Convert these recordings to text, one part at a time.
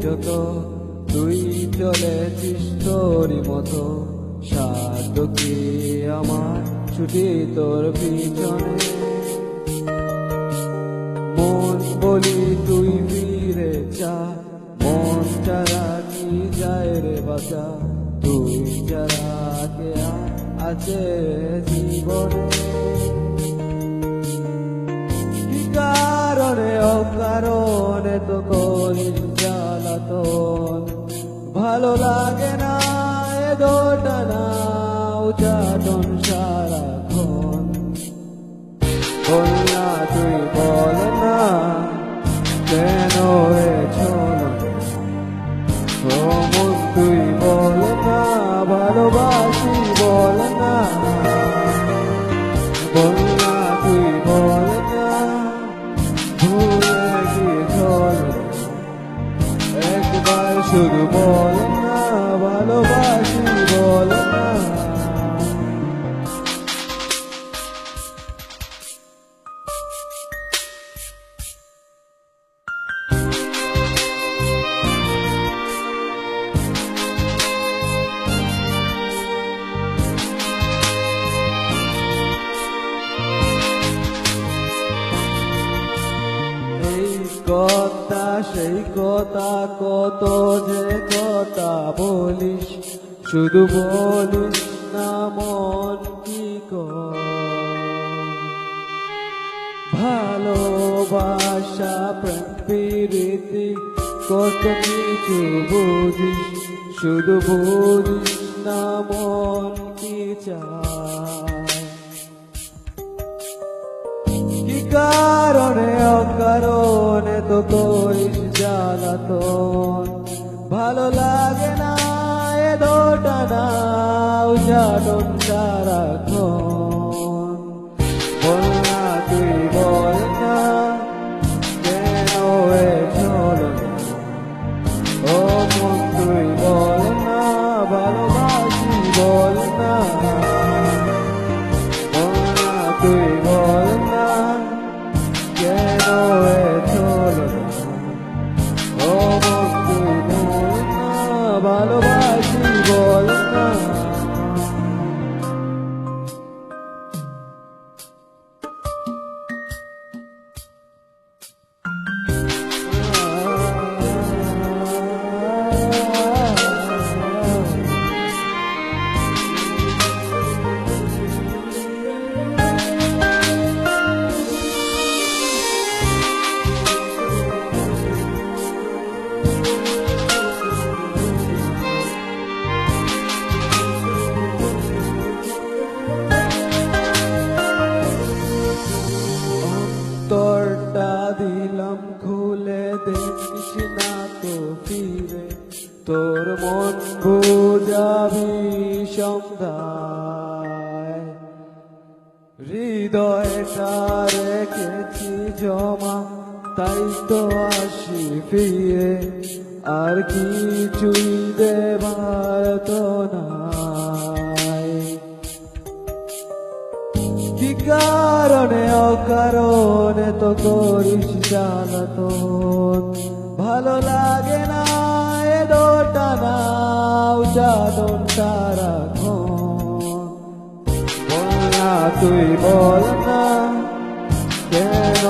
যত তুই চলেছিস তোরই মতো, সাধ্য কি আমার ছুটি তোর পিছনে। মন বলি তুই ফিরে যা, মন ছাড়া কি যায় রে বাঁচা, তুই ছাড়া কে আছে জীবনে। কি কারণে অকারণে তো করিস জ্বালাতন, ভালো লাগে না এ দোটানা উচাটন সারাক্ষণ। বল না তুই বল না কেন এ ছলনা, ও মন তুই বল না ভালোবাসি বল না। বল না তুই বল না ভুলে গিয়ে একবার শুধু বল না ভালোবাসি বল না। কথা সেই কথা কত যে কথা বলিস, শুধু বলিস না মন কি কর। ভালোবাসা প্রেম প্রীতি কত কিছু বুঝিস, শুধু বুঝিস না মন কি চায়। কি কারণে অকারণে তো করিস জ্বালাতন, ভালো লাগে না এ দোটানা উচাটন সারাক্ষণ। বল না তুই বল না কেন এ ছলনা, ও মন তুই বল না ভালোবাসি বল না। বল না তুই বল না কেন এ ছলনা, ও মন তুই বল না ভালোবাসি বল না। তোরটা দিলাম খুলে দেখিস না তো ফিরে, তোর মন বুঝাবি সন্ধ্যায়। হৃদয়টা রেখেছি জমা তাই তো আসি ফিরে, আর কিছুই দেবার তো নাই। কি কারণে অকারণে তো করিস জ্বালাতন, ভালো লাগে না এ দোটানা উচাটন সারাক্ষণ। বল না তুই বল না কেন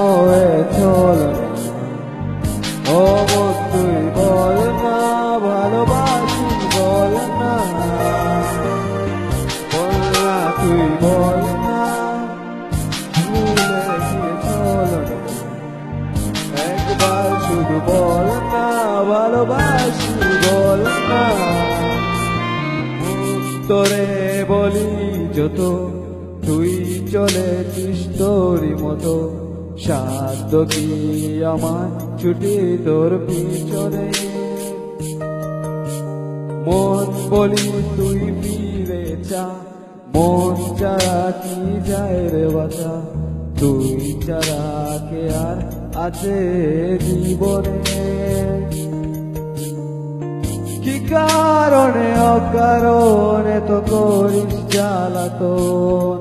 এ ছলনা, ও মন তুই বল না ভালোবাসি বল না। বল না তুই বল না ভুলে গিয়ে ছলনা, একবার শুধু বল না ভালোবাসি বল না। তোরে বলি যত তুই চলেছিস তোরই মতো, সাধ্য কি আমার ছুটি তোর পিছনে। মন বলি তুই ফিরে যা, মন ছাড়া কি যায় রে বাঁচা, তুই ছাড়া কে আর আছে জীবনে। কি কারণে অকারণে তো করিস জ্বালাতন,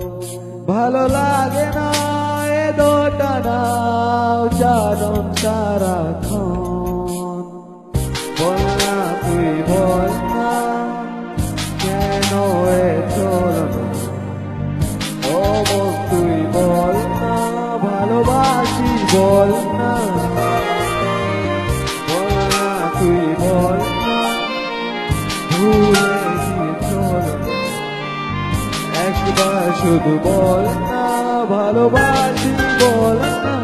ভালো লাগে না এ দোটানা উচাটন সারাক্ষণ। শুধু বল না ভালোবাসি বল না।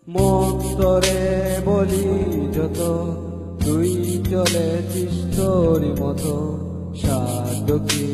মন্তরে বলি যত তুই চলেছিস তোরই মতো সাধু কি